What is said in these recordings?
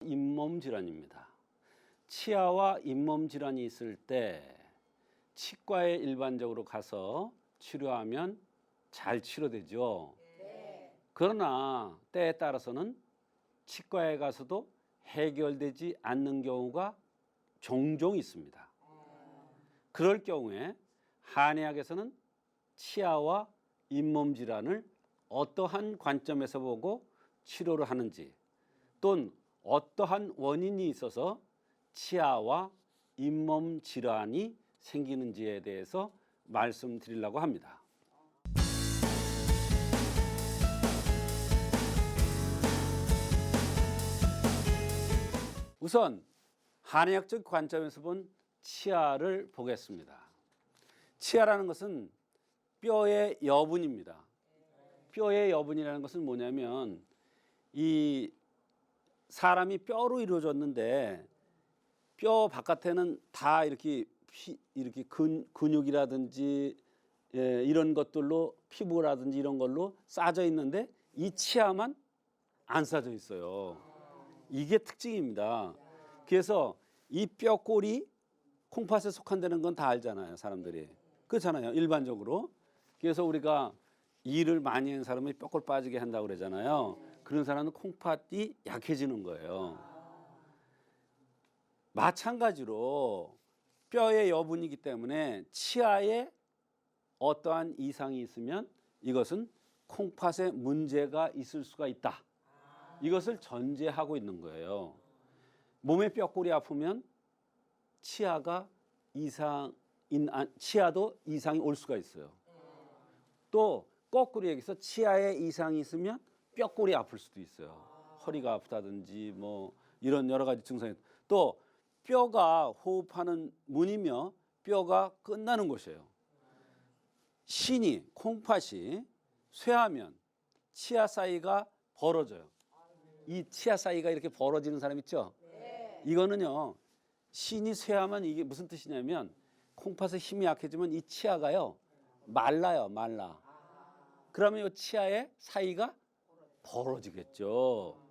잇몸 질환입니다. 치아와 잇몸 질환이 있을 때 치과에 일반적으로 가서 치료하면 잘 치료되죠. 그러나 때에 따라서는 치과에 가서도 해결되지 않는 경우가 종종 있습니다. 그럴 경우에 한의학에서는 치아와 잇몸 질환을 어떠한 관점에서 보고 치료를 하는지, 또는 어떠한 원인이 있어서 치아와 잇몸 질환이 생기는지에 대해서 말씀드리려고 합니다. 우선 한의학적 관점에서 본 치아를 보겠습니다. 치아라는 것은 뼈의 여분입니다. 뼈의 여분이라는 것은 뭐냐면, 이 사람이 뼈로 이루어졌는데 뼈 바깥에는 다 이렇게 근육이라든지 이런 것들로, 피부라든지 이런 걸로 싸져 있는데 이 치아만 안 싸져 있어요. 이게 특징입니다. 그래서 이 뼈골이 콩팥에 속한다는 건 다 알잖아요, 사람들이. 그렇잖아요, 일반적으로. 그래서 우리가 일을 많이 하는 사람이 뼈골 빠지게 한다고 그러잖아요. 그런 사람은 콩팥이 약해지는 거예요. 마찬가지로 뼈의 여분이기 때문에 치아에 어떠한 이상이 있으면 이것은 콩팥에 문제가 있을 수가 있다. 이것을 전제하고 있는 거예요. 몸의 뼈골이 아프면 치아도 이상이 올 수가 있어요. 또 거꾸로 얘기해서 치아에 이상이 있으면 뼈골이 아플 수도 있어요. 허리가 아프다든지 뭐 이런 여러 가지 증상이. 또 뼈가 호흡하는 문이며 뼈가 끝나는 곳이에요. 콩팥이 쇠하면 치아 사이가 벌어져요. 이 치아 사이가 이렇게 벌어지는 사람 있죠? 이거는요, 신이 쇠하면 이게 무슨 뜻이냐면, 콩팥의 힘이 약해지면 이 치아가요 말라요. 그러면 이 치아의 사이가 벌어지겠죠.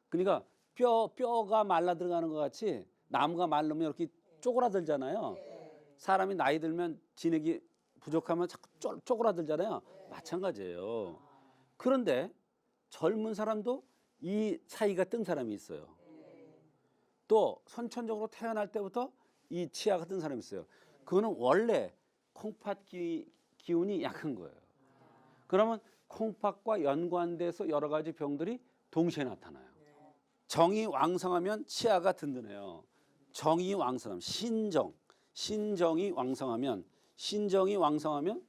그러니까 뼈가 말라 들어가는 것 같이 나무가 말르면 이렇게 쪼그라들잖아요. 사람이 나이 들면 진액이 부족하면 자꾸 쪼그라들잖아요. 마찬가지예요. 그런데 젊은 사람도 이 사이가 뜬 사람이 있어요. 또 선천적으로 태어날 때부터 이 치아가 뜬 사람이 있어요. 그거는 원래 콩팥 기운이 약한 거예요. 그러면 콩팥과 연관돼서 여러 가지 병들이 동시에 나타나요. 정이 왕성하면 치아가 든든해요. 정이 왕성하면 신정이 왕성하면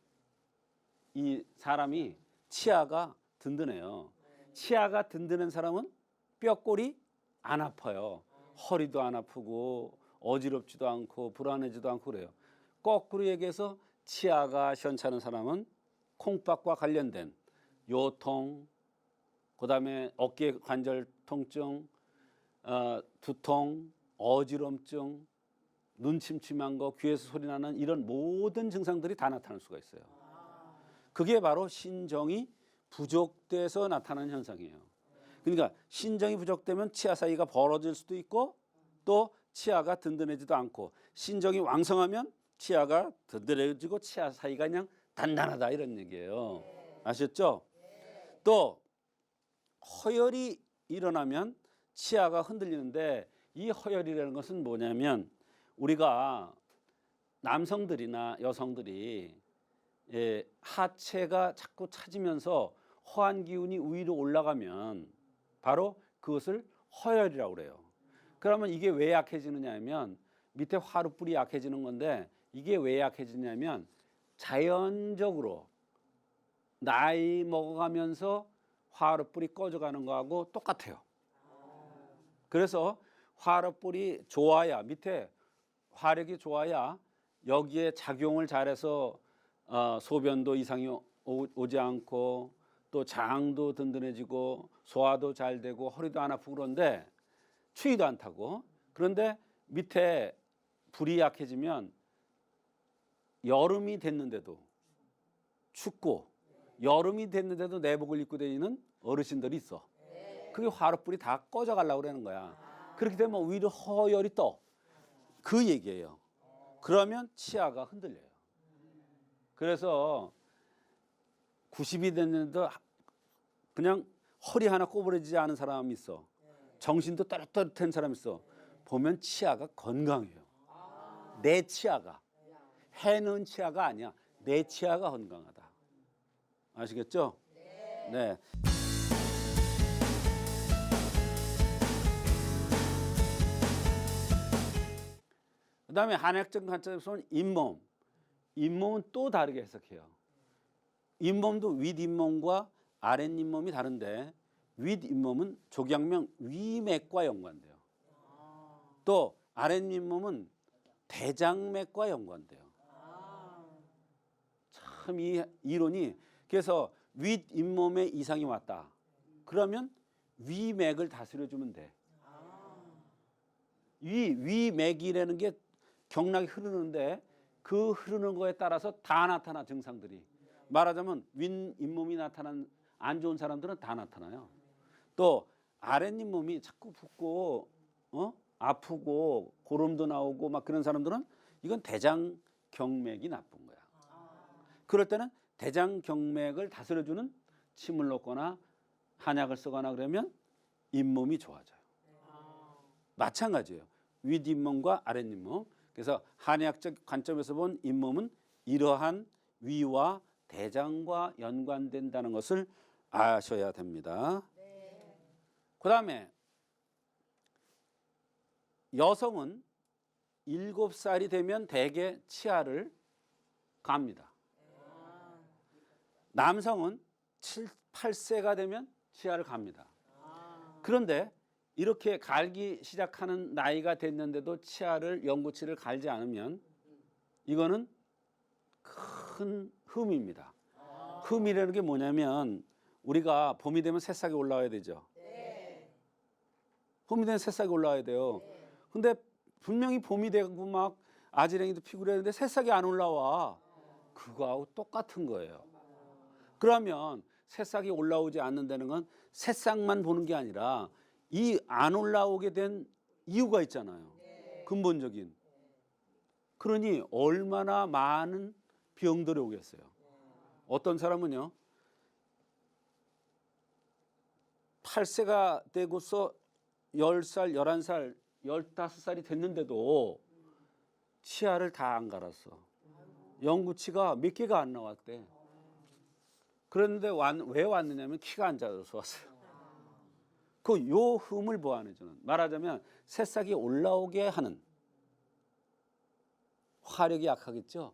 이 사람이 치아가 든든해요. 치아가 든든한 사람은 뼈골이 안 아파요. 허리도 안 아프고 어지럽지도 않고 불안해지도 않고 그래요. 거꾸로 얘기해서 치아가 시원찮은 사람은 콩팥과 관련된 요통, 그다음에 어깨 관절 통증, 두통, 어지럼증, 눈 침침한 거, 귀에서 소리 나는 이런 모든 증상들이 다 나타날 수가 있어요. 그게 바로 신정이 부족돼서 나타나는 현상이에요. 그러니까 신정이 부족되면 치아 사이가 벌어질 수도 있고, 또 치아가 든든해지도 않고, 신정이 왕성하면 치아가 든든해지고 치아 사이가 그냥 단단하다, 이런 얘기예요. 아셨죠? 또 허열이 일어나면 치아가 흔들리는데, 이 허열이라는 것은 뭐냐면, 우리가 남성들이나 여성들이 하체가 자꾸 차지면서 허한 기운이 위로 올라가면 바로 그것을 허열이라고 그래요. 그러면 이게 왜 약해지느냐 하면, 밑에 화루뿔이 약해지는 건데, 이게 왜 약해지냐면 자연적으로 나이 먹어가면서 화루뿔이 꺼져가는 거하고 똑같아요. 그래서 화루뿔이 좋아야, 밑에 화력이 좋아야 여기에 작용을 잘해서 소변도 이상이 오지 않고, 또 장도 든든해지고 소화도 잘 되고 허리도 안 아프고, 그런데 추위도 안 타고. 그런데 밑에 불이 약해지면 여름이 됐는데도 춥고, 여름이 됐는데도 내복을 입고 다니는 어르신들이 있어. 그게 화롯불이 다 꺼져 가려고 그러는 거야. 그렇게 되면 오히려 허열이 떠. 그 얘기예요. 그러면 치아가 흔들려요. 그래서 90이 됐는데도 그냥 허리 하나 꼬부러지지 않은 사람이 있어. 정신도 또렷또렷한 사람이 있어. 보면 치아가 건강해요. 내 치아가. 해는 치아가 아니야. 내 치아가 건강하다. 아시겠죠? 네. 그 다음에 한의학적 관점에서는 잇몸. 잇몸은 또 다르게 해석해요. 잇몸도 윗잇몸과 아랫잇몸이 다른데 윗잇몸은 족양명 위맥과 연관돼요. 또 아랫잇몸은 대장맥과 연관돼요. 참 이 이론이 그래서 윗잇몸에 이상이 왔다. 그러면 위맥을 다스려주면 돼. 위맥이라는 게 경락이 흐르는데 그 흐르는 거에 따라서 다 나타나 증상들이. 말하자면 윗잇몸이 나타난 안 좋은 사람들은 다 나타나요. 또 아랫잇몸이 자꾸 붓고 아프고 고름도 나오고 막 그런 사람들은 이건 대장경맥이 나쁜 거야. 그럴 때는 대장경맥을 다스려주는 침을 놓거나 한약을 쓰거나 그러면 잇몸이 좋아져요. 마찬가지예요. 윗잇몸과 아랫잇몸. 그래서 한의학적 관점에서 본 잇몸은 이러한 위와 대장과 연관된다는 것을 아셔야 됩니다. 그 다음에 여성은 7살이 되면 대개 치아를 갑니다. 남성은 8세가 되면 치아를 갑니다. 그런데 이렇게 갈기 시작하는 나이가 됐는데도 치아를 영구치를 갈지 않으면 이거는 큰 흠입니다. 흠이라는 게 뭐냐면 우리가 봄이 되면 새싹이 올라와야 되죠. 봄이 되면 새싹이 올라와야 돼요. 근데 분명히 봄이 되고 막 아지랭이도 피고 그러는데 새싹이 안 올라와. 그거하고 똑같은 거예요. 그러면 새싹이 올라오지 않는다는 건 새싹만 보는 게 아니라 이 안 올라오게 된 이유가 있잖아요. 근본적인. 그러니 얼마나 많은 병들이 오겠어요. 어떤 사람은요. 8세가 되고서 10살, 11살, 15살이 됐는데도 치아를 다 안 갈았어. 영구치가 몇 개가 안 나왔대. 그런데 왜 왔느냐면 키가 안 작아서 왔어요. 요 흠을 보완해 주는. 말하자면 새싹이 올라오게 하는. 화력이 약하겠죠?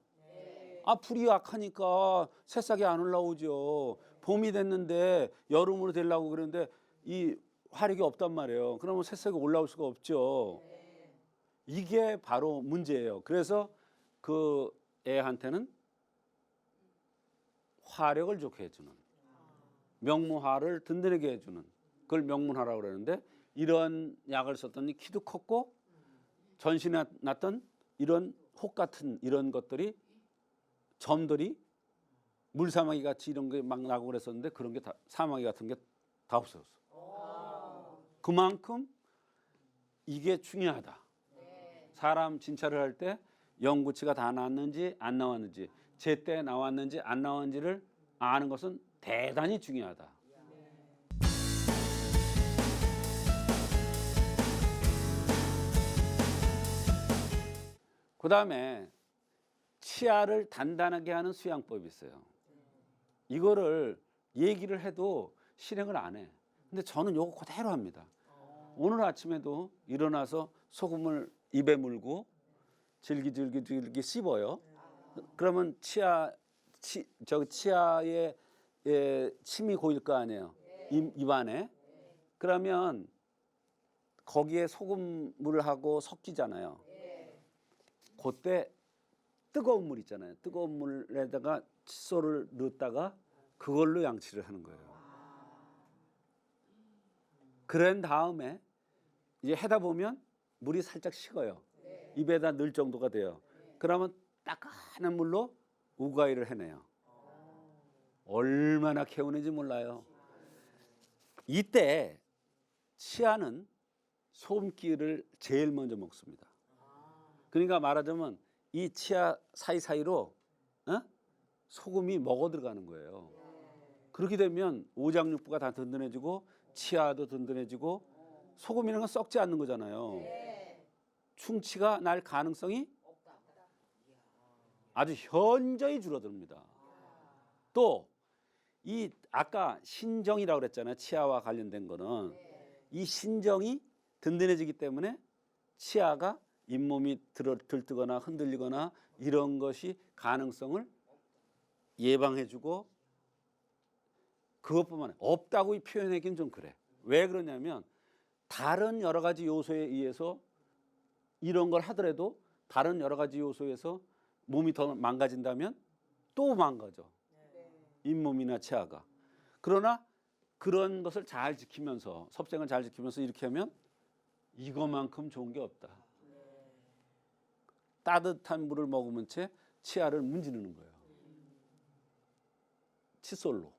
불이 약하니까 새싹이 안 올라오죠. 봄이 됐는데 여름으로 되려고 그러는데 이 화력이 없단 말이에요. 그러면 새싹이 올라올 수가 없죠. 이게 바로 문제예요. 그래서 그 애한테는 화력을 좋게 해주는, 명무화를 든든하게 해주는, 그걸 명문화라고 그러는데 이런 약을 썼더니 키도 컸고 전신에 났던 이런 혹 같은 이런 것들이 점들이 물사마귀 같이 이런 게 막 나고 그랬었는데 그런 게 다 사마귀 같은 게 다 없어졌어. 그만큼 이게 중요하다. 사람 진찰을 할 때 영구치가 다 나왔는지 안 나왔는지 제때 나왔는지 안 나왔는지를 아는 것은 대단히 중요하다. 그 다음에 치아를 단단하게 하는 수양법이 있어요. 이거를 얘기를 해도 실행을 안 해. 근데 저는 요거 그대로 합니다. 오늘 아침에도 일어나서 소금을 입에 물고 질기질기 씹어요. 그러면 치아에 침이 고일 거 아니에요. 입안에. 그러면 거기에 소금물을 하고 섞이잖아요. 그때 뜨거운 물 있잖아요. 뜨거운 물에다가 칫솔을 넣었다가 그걸로 양치를 하는 거예요. 그런 다음에 이제 해다 보면 물이 살짝 식어요. 입에다 넣을 정도가 돼요. 그러면 따끈한 물로 우가이를 해내요. 얼마나 개운한지 몰라요. 이때 치아는 소금기를 제일 먼저 먹습니다. 그러니까 말하자면 이 치아 사이사이로 소금이 먹어 들어가는 거예요. 그렇게 되면 오장육부가 다 든든해지고 치아도 든든해지고 소금이라는 건 썩지 않는 거잖아요. 충치가 날 가능성이 아주 현저히 줄어듭니다. 또 이 아까 신정이라고 그랬잖아요. 치아와 관련된 거는 이 신정이 든든해지기 때문에 치아가 잇몸이 들뜨거나 흔들리거나 이런 것이 가능성을 예방해주고 그것뿐만 아니라 없다고 표현하기는 좀 그래. 왜 그러냐면 다른 여러 가지 요소에 의해서 이런 걸 하더라도 다른 여러 가지 요소에서 몸이 더 망가진다면 또 망가져. 잇몸이나 치아가. 그러나 그런 것을 잘 지키면서 섭생을 잘 지키면서 이렇게 하면 이거만큼 좋은 게 없다. 따뜻한 물을 먹으면 채 치아를 문지르는 거예요. 칫솔로.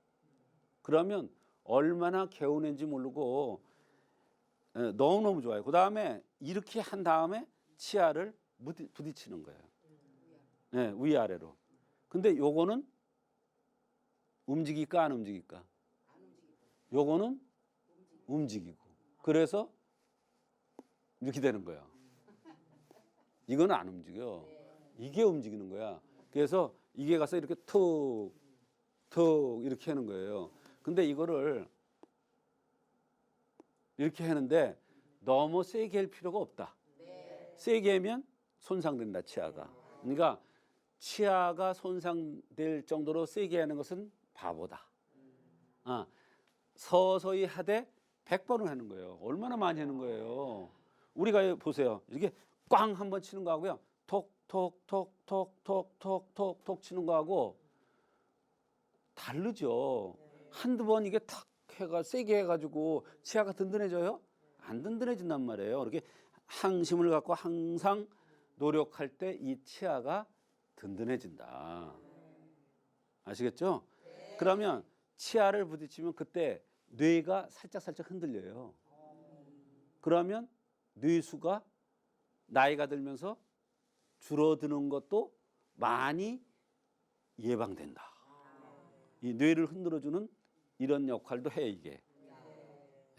그러면 얼마나 개운한지 모르고 너무너무 좋아요. 그 다음에 이렇게 한 다음에 치아를 부딪히는 거예요. 네, 위아래로. 근데 요거는 움직일까 안 움직일까? 요거는 움직이고. 그래서 이렇게 되는 거야. 이거는 안 움직여. 이게 움직이는 거야. 그래서 이게 가서 이렇게 툭 이렇게 하는 거예요. 근데 이거를 이렇게 하는데 너무 세게 할 필요가 없다. 세게 하면 손상된다, 치아가. 그러니까 치아가 손상될 정도로 세게 하는 것은 바보다. 서서히 하되 100번을 하는 거예요. 얼마나 많이 하는 거예요. 우리가 보세요. 이렇게 꽝 한번 치는 거하고요. 톡톡톡톡톡톡톡톡 치는 거하고 다르죠. 한두 번 이게 탁 해가 세게 해가지고 치아가 든든해져요? 안 든든해진단 말이에요. 이렇게 항심을 갖고 항상 노력할 때 이 치아가 든든해진다. 아시겠죠? 그러면 치아를 부딪히면 그때 뇌가 살짝 흔들려요. 그러면 뇌수가 나이가 들면서 줄어드는 것도 많이 예방된다. 이 뇌를 흔들어주는 이런 역할도 해 이게.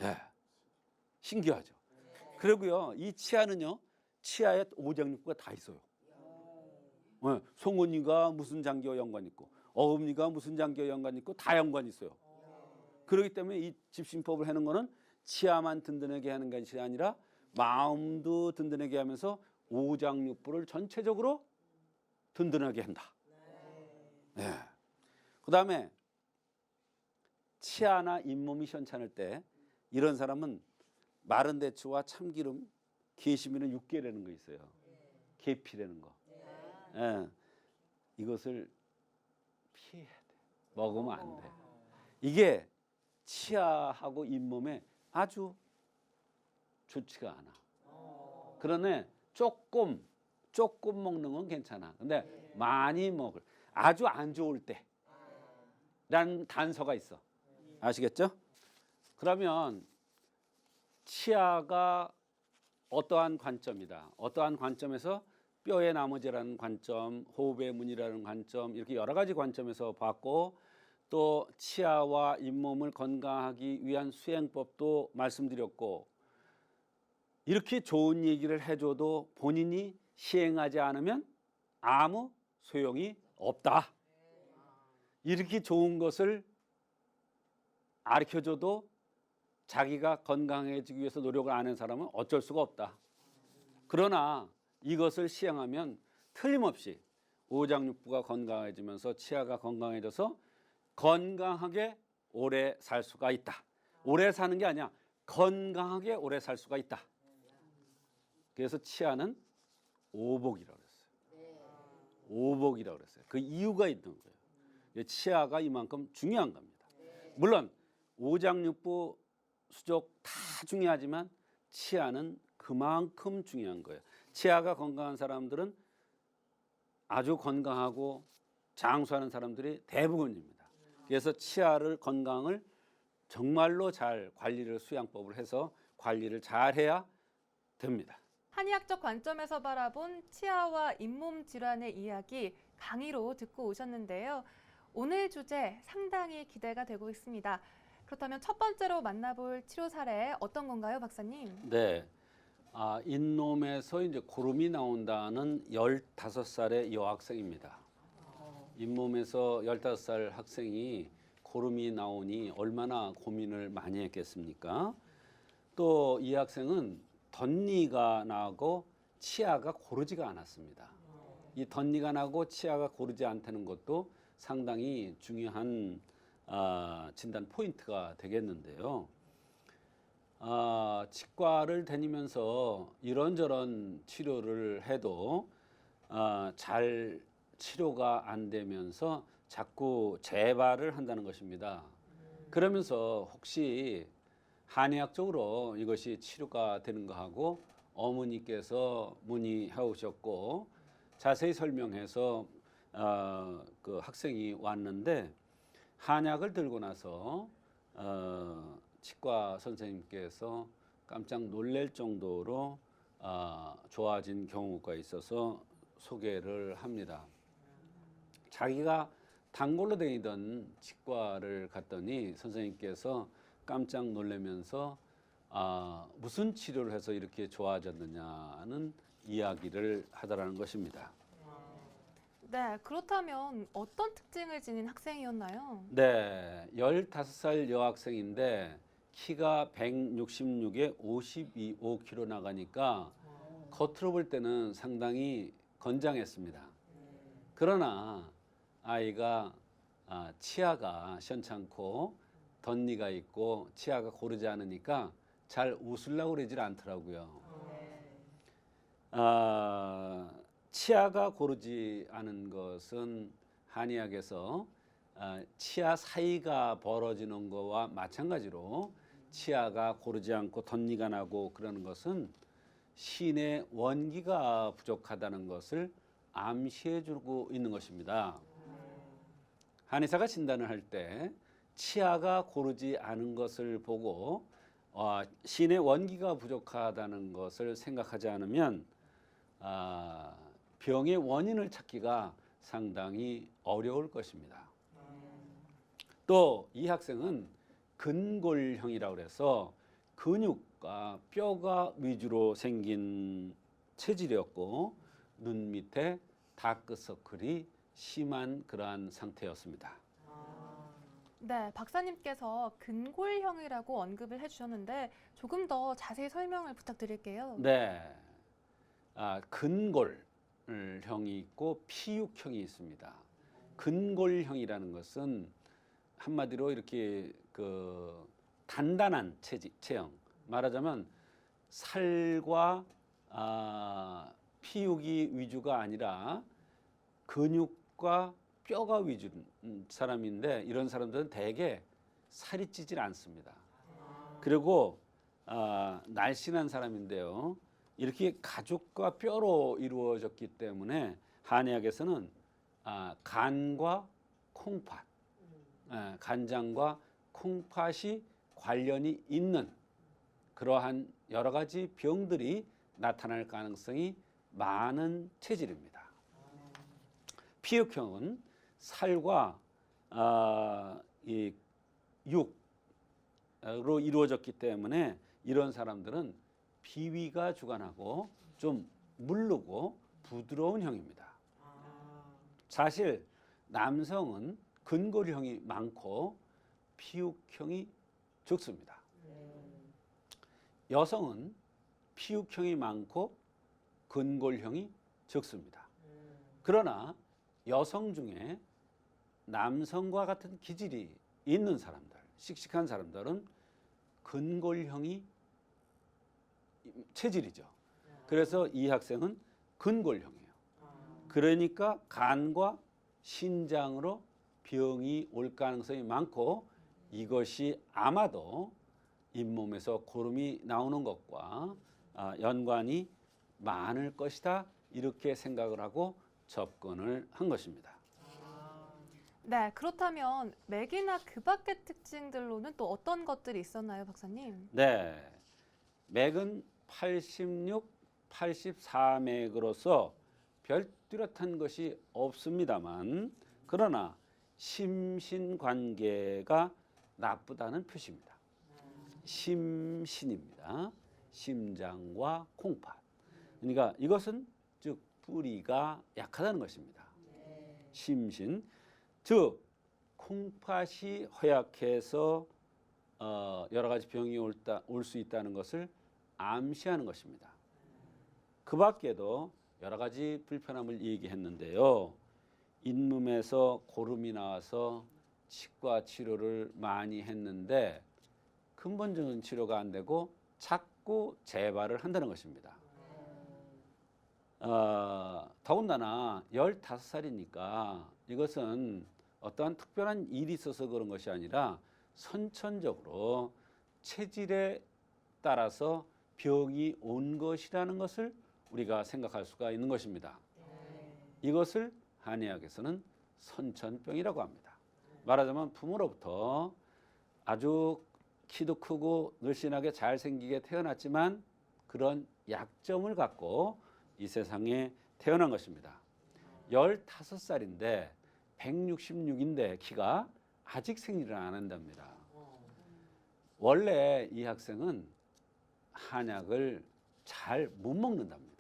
예, 신기하죠. 그리고요 이 치아는요 치아에 오장육부가 다 있어요. 예, 송곳니가 무슨 장기와 연관 있고 어금니가 무슨 장기와 연관 있고 다 연관 있어요. 그렇기 때문에 이 집신법을 하는 거는 치아만 든든하게 하는 것이 아니라 마음도 든든하게 하면서 오장육부를 전체적으로 든든하게 한다. 예. 그다음에 치아나 잇몸이 현찮을 때 이런 사람은 마른 대추와 참기름, 게시미는 육개라는 거 있어요. 계피라는 거. 예. 이것을 피해야 돼. 먹으면 안 돼. 이게 치아하고 잇몸에 아주 좋지가 않아. 그러네 조금 먹는 건 괜찮아. 근데 많이 먹을 아주 안 좋을 때라는 단서가 있어. 아시겠죠? 그러면 치아가 어떠한 관점이다. 어떠한 관점에서 뼈의 나머지라는 관점, 호흡의 문이라는 관점 이렇게 여러 가지 관점에서 봤고 또 치아와 잇몸을 건강하기 위한 수행법도 말씀드렸고 이렇게 좋은 얘기를 해줘도 본인이 시행하지 않으면 아무 소용이 없다. 이렇게 좋은 것을 가르쳐줘도 자기가 건강해지기 위해서 노력을 안 하는 사람은 어쩔 수가 없다. 그러나 이것을 시행하면 틀림없이 오장육부가 건강해지면서 치아가 건강해져서 건강하게 오래 살 수가 있다. 오래 사는 게 아니야. 건강하게 오래 살 수가 있다. 그래서 치아는 오복이라고 그랬어요. 오복이라고 그랬어요. 그 이유가 있는 거예요. 치아가 이만큼 중요한 겁니다. 물론 오장육부, 수족 다 중요하지만 치아는 그만큼 중요한 거예요. 치아가 건강한 사람들은 아주 건강하고 장수하는 사람들이 대부분입니다. 그래서 치아를 건강을 정말로 잘 관리를 수양법을 해서 관리를 잘 해야 됩니다. 한의학적 관점에서 바라본 치아와 잇몸 질환의 이야기 강의로 듣고 오셨는데요. 오늘 주제 상당히 기대가 되고 있습니다. 그렇다면 첫 번째로 만나볼 치료 사례 어떤 건가요, 박사님? 네. 잇몸에서 이제 고름이 나온다는 15살의 여학생입니다. 잇몸에서 15살 학생이 고름이 나오니 얼마나 고민을 많이 했겠습니까? 또 이 학생은 덧니가 나고 치아가 고르지가 않았습니다. 이 덧니가 나고 치아가 고르지 않다는 것도 상당히 중요한 진단 포인트가 되겠는데요. 치과를 다니면서 이런저런 치료를 해도 잘 치료가 안 되면서 자꾸 재발을 한다는 것입니다. 그러면서 혹시 한의학적으로 이것이 치료가 되는 거 하고 어머니께서 문의해 오셨고 자세히 설명해서 그 학생이 왔는데 한약을 들고 나서 치과 선생님께서 깜짝 놀랄 정도로 좋아진 경우가 있어서 소개를 합니다. 자기가 단골로 다니던 치과를 갔더니 선생님께서 깜짝 놀라면서 무슨 치료를 해서 이렇게 좋아졌느냐는 이야기를 하더라는 것입니다. 네, 그렇다면 어떤 특징을 지닌 학생이었나요? 네, 15살 여학생인데 키가 166에 52kg 나가니까 겉으로 볼 때는 상당히 건장했습니다. 그러나 아이가 치아가 시원찮고 덧니가 있고 치아가 고르지 않으니까 잘 웃으려고 그러질 않더라고요. 치아가 고르지 않은 것은 한의학에서 치아 사이가 벌어지는 것과 마찬가지로 치아가 고르지 않고 덧니가 나고 그러는 것은 신의 원기가 부족하다는 것을 암시해 주고 있는 것입니다. 한의사가 진단을 할 때 치아가 고르지 않은 것을 보고 신의 원기가 부족하다는 것을 생각하지 않으면 병의 원인을 찾기가 상당히 어려울 것입니다. 또 이 학생은 근골형이라고 해서 근육과 뼈가 위주로 생긴 체질이었고 눈 밑에 다크서클이 심한 그러한 상태였습니다. 네, 박사님께서 근골형이라고 언급을 해주셨는데 조금 더 자세히 설명을 부탁드릴게요. 네, 근골형이 있고 피육형이 있습니다. 근골형이라는 것은 한마디로 이렇게 그 단단한 체형, 말하자면 살과 피육이 위주가 아니라 근육과 뼈가 위주인 사람인데 이런 사람들은 대개 살이 찌질 않습니다. 그리고 날씬한 사람인데요. 이렇게 가죽과 뼈로 이루어졌기 때문에 한의학에서는 간과 콩팥, 간장과 콩팥이 관련이 있는 그러한 여러 가지 병들이 나타날 가능성이 많은 체질입니다. 피육형은 살과 이 육으로 이루어졌기 때문에 이런 사람들은 비위가 주관하고 좀 물르고 부드러운 형입니다. 사실 남성은 근골형이 많고 피육형이 적습니다. 여성은 피육형이 많고 근골형이 적습니다. 그러나 여성 중에 남성과 같은 기질이 있는 사람들, 씩씩한 사람들은 근골형이 체질이죠. 그래서 이 학생은 근골형이에요. 그러니까 간과 신장으로 병이 올 가능성이 많고 이것이 아마도 잇몸에서 고름이 나오는 것과 연관이 많을 것이다. 이렇게 생각을 하고 접근을 한 것입니다. 네, 그렇다면 맥이나 그 밖의 특징들로는 또 어떤 것들이 있었나요, 박사님? 네, 맥은 86, 84맥으로서 별 뚜렷한 것이 없습니다만 그러나 심신관계가 나쁘다는 표시입니다. 심신입니다. 심장과 콩팥. 그러니까 이것은 즉 뿌리가 약하다는 것입니다. 심신, 즉 콩팥이 허약해서 여러 가지 병이 올 수 있다는 것을 암시하는 것입니다. 그 밖에도 여러 가지 불편함을 얘기했는데요. 잇몸에서 고름이 나와서 치과 치료를 많이 했는데 근본적인 치료가 안 되고 자꾸 재발을 한다는 것입니다. 더군다나 15살이니까 이것은 어떠한 특별한 일이 있어서 그런 것이 아니라 선천적으로 체질에 따라서 병이 온 것이라는 것을 우리가 생각할 수가 있는 것입니다. 이것을 한의학에서는 선천병이라고 합니다. 말하자면 부모로부터 아주 키도 크고 늘씬하게 잘생기게 태어났지만 그런 약점을 갖고 이 세상에 태어난 것입니다. 15살인데 166인데 키가 아직 생리를 안 한답니다. 원래 이 학생은 한약을 잘 못 먹는답니다.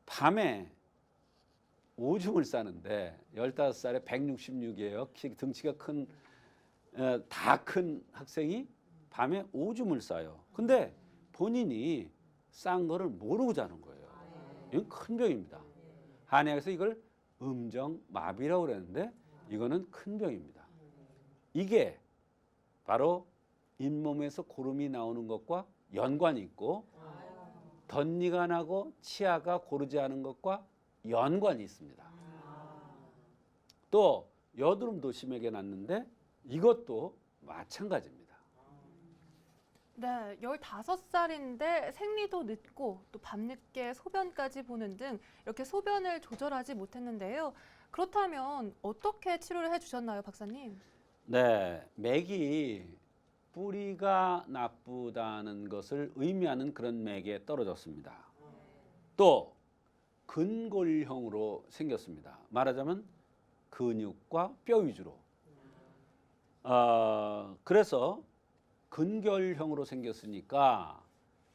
밤에 오줌을 싸는데 15살에 166이에요. 등치가 다 큰 학생이 밤에 오줌을 싸요. 근데 본인이 싼 거를 모르고 자는 거예요. 이건 큰 병입니다. 한의학에서 이걸 음정마비라고 그러는데 이거는 큰 병입니다. 이게 바로 잇몸에서 고름이 나오는 것과 연관이 있고 덧니가 나고 치아가 고르지 않은 것과 연관이 있습니다. 또 여드름도 심하게 났는데 이것도 마찬가지입니다. 네, 15살인데 생리도 늦고 또 밤늦게 소변까지 보는 등 이렇게 소변을 조절하지 못했는데요. 그렇다면 어떻게 치료를 해주셨나요, 박사님? 네, 맥이 뿌리가 나쁘다는 것을 의미하는 그런 맥에 떨어졌습니다. 또 근골형으로 생겼습니다. 말하자면 근육과 뼈 위주로. 그래서 근결형으로 생겼으니까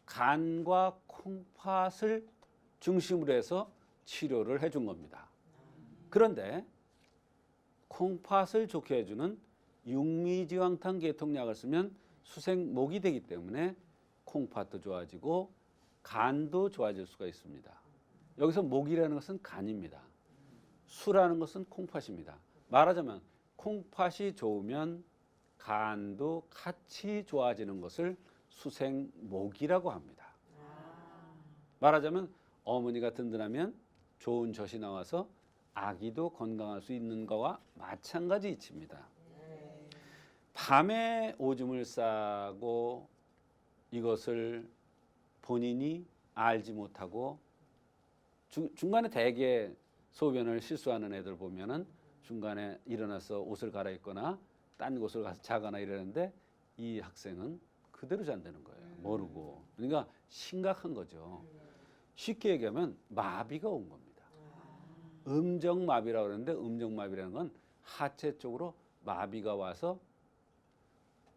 간과 콩팥을 중심으로 해서 치료를 해준 겁니다. 그런데 콩팥을 좋게 해주는 육미지황탄 계통약을 쓰면 수생목이 되기 때문에 콩팥도 좋아지고 간도 좋아질 수가 있습니다. 여기서 목이라는 것은 간입니다. 수라는 것은 콩팥입니다. 말하자면 콩팥이 좋으면 간도 같이 좋아지는 것을 수생목이라고 합니다. 말하자면 어머니가 든든하면 좋은 젖이 나와서 아기도 건강할 수 있는 것과 마찬가지 이치입니다. 밤에 오줌을 싸고 이것을 본인이 알지 못하고 중간에 대개 소변을 실수하는 애들 보면은 중간에 일어나서 옷을 갈아입거나 딴 곳을 가서 자거나 이러는데 이 학생은 그대로 잔다는 거예요. 모르고. 그러니까 심각한 거죠. 쉽게 얘기하면 마비가 온 겁니다. 음정마비라고 그러는데 음정마비라는 건 하체 쪽으로 마비가 와서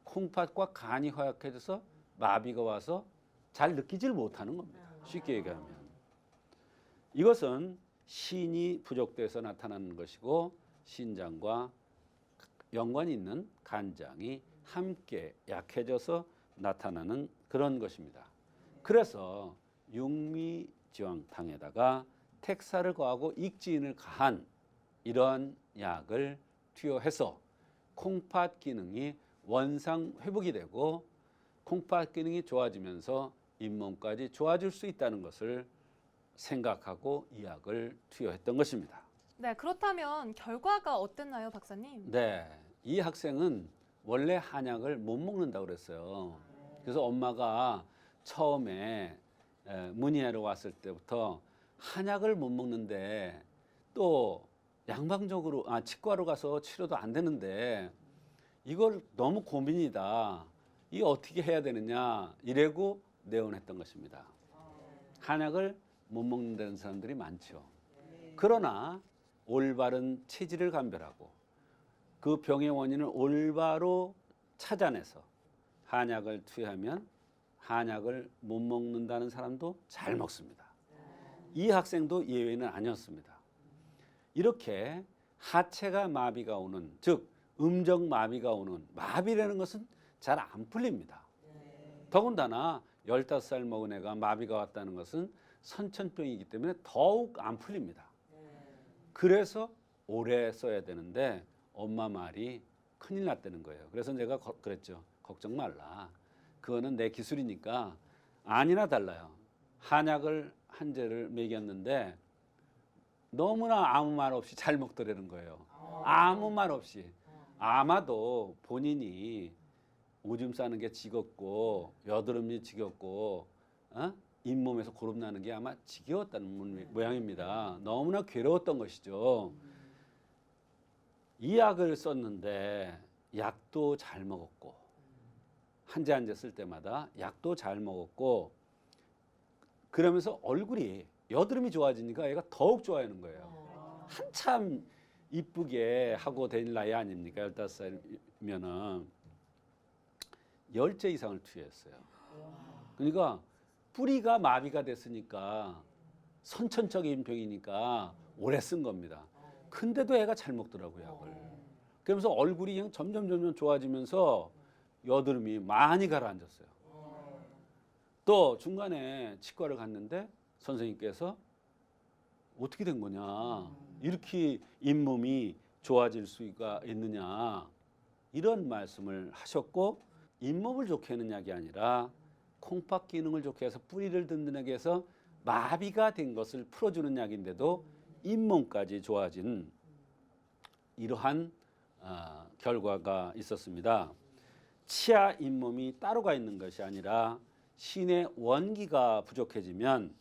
콩팥과 간이 허약해져서 마비가 와서 잘 느끼질 못하는 겁니다. 쉽게 얘기하면. 이것은 신이 부족돼서 나타나는 것이고 신장과 연관이 있는 간장이 함께 약해져서 나타나는 그런 것입니다. 그래서 육미지황탕에다가 택사를 거하고 익지인을 가한 이런 약을 투여해서 콩팥 기능이 원상 회복이 되고 콩팥 기능이 좋아지면서 잇몸까지 좋아질 수 있다는 것을 생각하고 이 약을 투여했던 것입니다. 네, 그렇다면 결과가 어땠나요, 박사님? 네, 이 학생은 원래 한약을 못 먹는다고 그랬어요. 그래서 엄마가 처음에 문의하러 왔을 때부터 한약을 못 먹는데 또 양방적으로 치과로 가서 치료도 안 되는데 이걸 너무 고민이다. 이 어떻게 해야 되느냐 이래고 내원했던 것입니다. 한약을 못 먹는다는 사람들이 많죠. 그러나 올바른 체질을 감별하고 그 병의 원인을 올바로 찾아내서 한약을 투여하면 한약을 못 먹는다는 사람도 잘 먹습니다. 이 학생도 예외는 아니었습니다. 이렇게 하체가 마비가 오는, 즉 음정 마비가 오는, 마비라는 것은 잘 안 풀립니다. 더군다나 15살 먹은 애가 마비가 왔다는 것은 선천병이기 때문에 더욱 안 풀립니다. 그래서 오래 써야 되는데 엄마 말이 큰일 났다는 거예요. 그래서 제가 그랬죠. 걱정 말라. 그거는 내 기술이니까. 아니나 달라요. 한약을 한 재를 먹였는데 너무나 아무 말 없이 잘 먹더라는 거예요. 아무 말 없이. 아마도 본인이 오줌 싸는 게 지겹고 여드름이 지겹고 잇몸에서 고름 나는 게 아마 지겨웠다는 모양입니다. 너무나 괴로웠던 것이죠. 이 약을 썼는데 약도 잘 먹었고 한 재 한 재 쓸 때마다 약도 잘 먹었고 그러면서 얼굴이 여드름이 좋아지니까 얘가 더욱 좋아하는 거예요. 한참 이쁘게 하고 다닐 나이 아닙니까? 15살이면은 10재 이상을 투여했어요. 그러니까 뿌리가 마비가 됐으니까 선천적인 병이니까 오래 쓴 겁니다. 근데도 애가 잘 먹더라고요, 약을. 그러면서 얼굴이 그냥 점점 좋아지면서 여드름이 많이 가라앉았어요. 또 중간에 치과를 갔는데 선생님께서 어떻게 된 거냐, 이렇게 잇몸이 좋아질 수가 있느냐 이런 말씀을 하셨고, 잇몸을 좋게 하는 약이 아니라 콩팥 기능을 좋게 해서 뿌리를 든든하게 해서 마비가 된 것을 풀어주는 약인데도 잇몸까지 좋아진 이러한 결과가 있었습니다. 치아 잇몸이 따로가 있는 것이 아니라 신의 원기가 부족해지면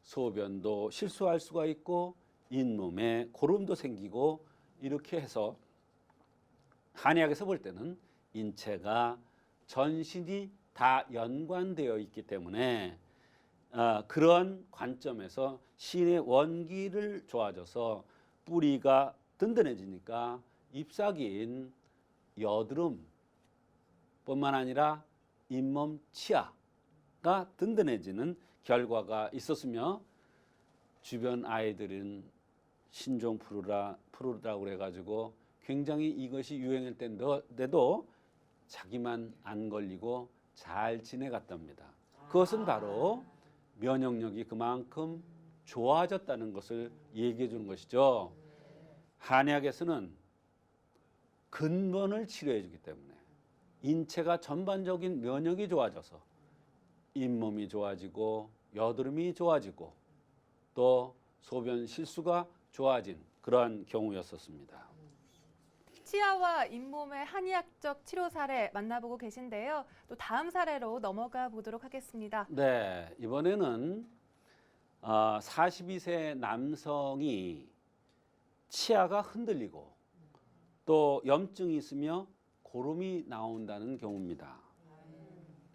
소변도 실수할 수가 있고 잇몸에 고름도 생기고, 이렇게 해서 한의학에서 볼 때는 인체가 전신이 다 연관되어 있기 때문에 그런 관점에서 신의 원기를 좋아져서 뿌리가 든든해지니까 잎사귀인 여드름 뿐만 아니라 잇몸 치아가 든든해지는 결과가 있었으며, 주변 아이들은 신종 푸르라고 그래가지고 굉장히 이것이 유행할 때인데도 자기만 안 걸리고 잘 지내갔답니다. 그것은 바로 면역력이 그만큼 좋아졌다는 것을 얘기해 주는 것이죠. 한의학에서는 근본을 치료해 주기 때문에 인체가 전반적인 면역이 좋아져서 잇몸이 좋아지고 여드름이 좋아지고 또 소변 실수가 좋아진 그러한 경우였었습니다. 치아와 잇몸의 한의학적 치료 사례 만나보고 계신데요. 또 다음 사례로 넘어가 보도록 하겠습니다. 네, 이번에는 42세 남성이 치아가 흔들리고 또 염증이 있으며 고름이 나온다는 경우입니다.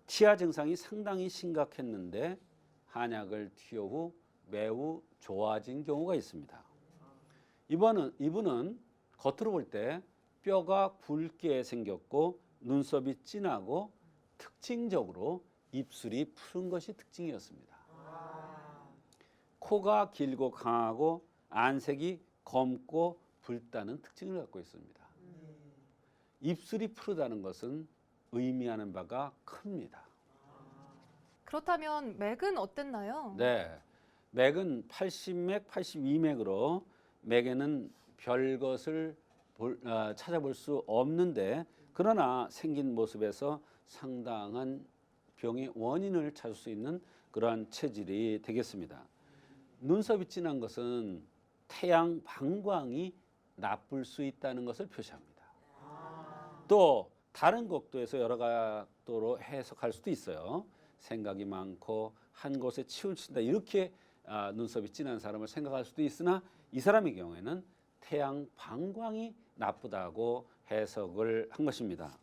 치아 증상이 상당히 심각했는데 한약을 투여 후 매우 좋아진 경우가 있습니다. 이분은 겉으로 볼 때 뼈가 굵게 생겼고 눈썹이 진하고 특징적으로 입술이 푸른 것이 특징이었습니다. 코가 길고 강하고 안색이 검고 붉다는 특징을 갖고 있습니다. 입술이 푸르다는 것은 의미하는 바가 큽니다. 그렇다면 맥은 어땠나요? 네, 맥은 80맥, 82맥으로 맥에는 별것을 찾아볼 수 없는데, 그러나 생긴 모습에서 상당한 병의 원인을 찾을 수 있는 그러한 체질이 되겠습니다. 눈썹이 진한 것은 태양 방광이 나쁠 수 있다는 것을 표시합니다. 또 다른 각도에서 여러 각도로 해석할 수도 있어요. 생각이 많고 한 곳에 치우친다, 이렇게 눈썹이 진한 사람을 생각할 수도 있으나, 이 사람의 경우에는 태양 방광이 나쁘다고 해석을 한 것입니다.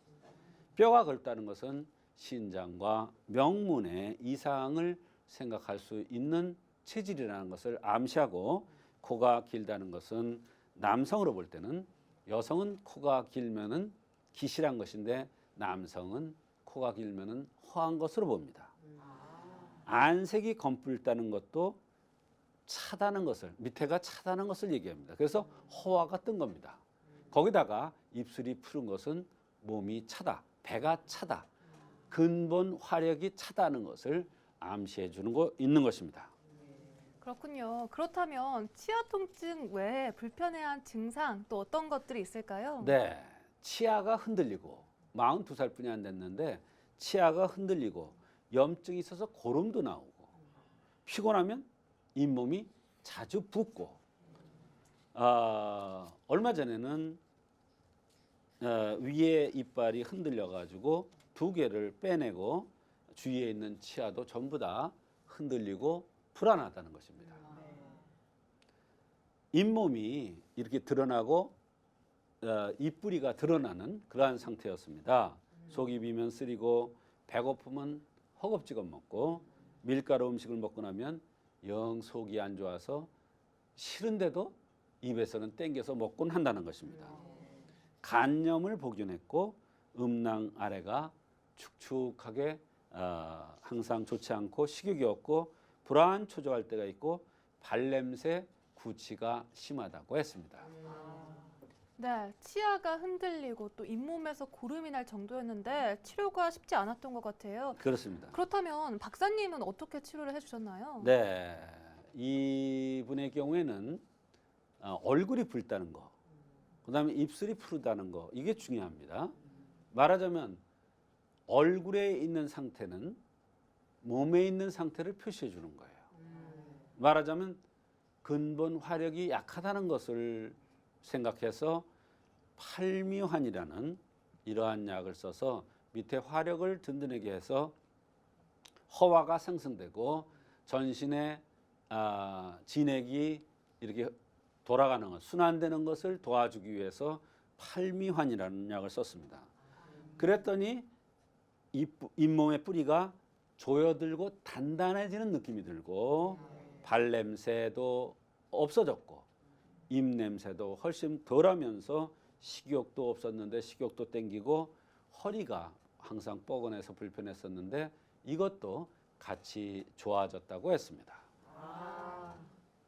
뼈가 굵다는 것은 신장과 명문의 이상을 생각할 수 있는 체질이라는 것을 암시하고, 코가 길다는 것은 남성으로 볼 때는, 여성은 코가 길면은 기실한 것인데 남성은 코가 길면은 허한 것으로 봅니다. 안색이 검붉다는 것도 차다는 것을, 밑에가 차다는 것을 얘기합니다. 그래서 허화가 뜬 겁니다. 거기다가 입술이 푸른 것은 몸이 차다, 배가 차다, 근본 화력이 차다는 것을 암시해 주는 거 있는 것입니다. 그렇군요. 그렇다면 치아 통증 외에 불편해한 증상 또 어떤 것들이 있을까요? 네, 치아가 흔들리고 42살뿐이 안 됐는데 치아가 흔들리고 염증이 있어서 고름도 나오고, 피곤하면 잇몸이 자주 붓고, 얼마 전에는 위에 이빨이 흔들려 가지고 2개를 빼내고 주위에 있는 치아도 전부 다 흔들리고 불안하다는 것입니다. 잇몸이 이렇게 드러나고 입뿌리가 드러나는 그러한 상태였습니다. 속이 비면 쓰리고 배고프면 허겁지겁 먹고, 밀가루 음식을 먹고 나면 영 속이 안 좋아서 싫은데도 입에서는 땡겨서 먹곤 한다는 것입니다. 간염을 복용했고 음낭 아래가 축축하게 항상 좋지 않고 식욕이 없고 불안 초조할 때가 있고 발냄새 구취가 심하다고 했습니다. 네, 치아가 흔들리고 또 잇몸에서 고름이 날 정도였는데 치료가 쉽지 않았던 것 같아요. 그렇습니다. 그렇다면 박사님은 어떻게 치료를 해주셨나요? 네, 이분의 경우에는 얼굴이 붉다는 거, 그다음에 입술이 푸르다는 거, 이게 중요합니다. 말하자면 얼굴에 있는 상태는 몸에 있는 상태를 표시해 주는 거예요. 말하자면 근본 화력이 약하다는 것을 생각해서 팔미환이라는 이러한 약을 써서 밑에 화력을 든든하게 해서 허화가 상승되고 전신의 진액이 이렇게 돌아가는 것, 순환되는 것을 도와주기 위해서 팔미환이라는 약을 썼습니다. 그랬더니 잇몸의 뿌리가 조여들고 단단해지는 느낌이 들고 발냄새도 없어졌고 입냄새도 훨씬 덜하면서 식욕도 없었는데 식욕도 땡기고 허리가 항상 뻐근해서 불편했었는데 이것도 같이 좋아졌다고 했습니다.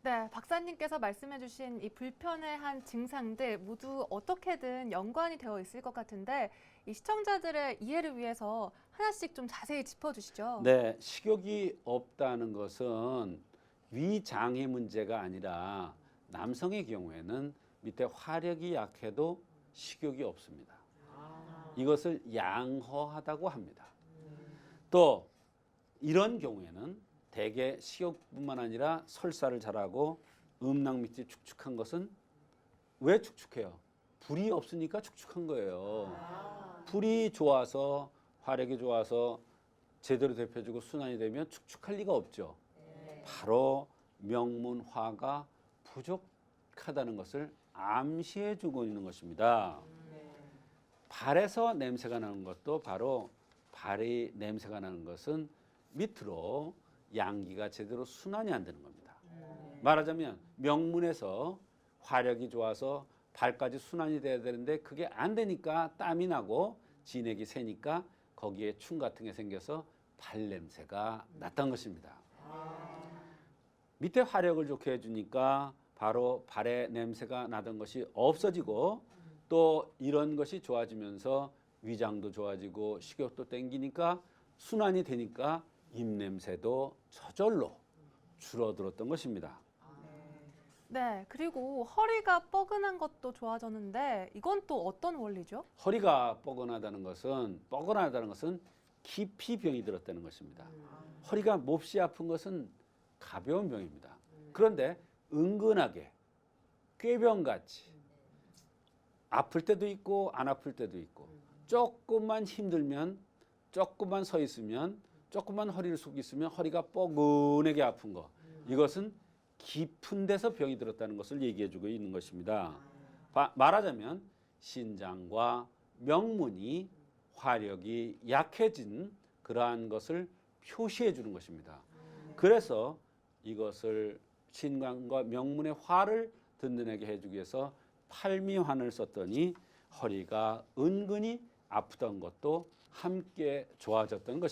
네, 박사님께서 말씀해주신 이 불편해한 증상들 모두 어떻게든 연관이 되어 있을 것 같은데 이 시청자들의 이해를 위해서 하나씩 좀 자세히 짚어주시죠. 네, 식욕이 없다는 것은 위장의 문제가 아니라 남성의 경우에는 밑에 화력이 약해도 식욕이 없습니다. 이것을 양허하다고 합니다. 또 이런 경우에는 대개 식욕뿐만 아니라 설사를 잘하고 음낭 밑이 축축한 것은 왜 축축해요? 불이 없으니까 축축한 거예요. 불이 좋아서 화력이 좋아서 제대로 데펴주고 순환이 되면 축축할 리가 없죠. 바로 명문화가 부족하다는 것을 암시해 주고 있는 것입니다. 발에서 냄새가 나는 것도 바로 발이 냄새가 나는 것은 밑으로 양기가 제대로 순환이 안 되는 겁니다. 말하자면 명문에서 화력이 좋아서 발까지 순환이 돼야 되는데 그게 안 되니까 땀이 나고 진액이 새니까 거기에 충 같은 게 생겨서 발냄새가 났던 것입니다. 밑에 화력을 좋게 해주니까 바로 발에 냄새가 나던 것이 없어지고 또 이런 것이 좋아지면서 위장도 좋아지고 식욕도 땡기니까 순환이 되니까 입냄새도 저절로 줄어들었던 것입니다. 네, 그리고 허리가 뻐근한 것도 좋아졌는데 이건 또 어떤 원리죠? 허리가 뻐근하다는 것은 깊이 병이 들었다는 것입니다. 허리가 몹시 아픈 것은 가벼운 병입니다. 그런데 은근하게 꾀병같이 아플 때도 있고 안 아플 때도 있고 조금만 힘들면 조금만 서 있으면 조금만 허리를 숙이고 있으면 허리가 뻐근하게 아픈 거, 이것은 깊은 데서 병이 들었다는 것을 얘기해 주고 있는 것입니다. 말하자면 신장과 명문이 화력이 약해진 그러한 것을 표시해 주는 것입니다. 그래서 이것을 신관과 명문의 화를 든든하게 해주기 위해서 팔미환을 썼더니 허리가 은근히 아프던 것도 함께 좋아졌던 것입니다.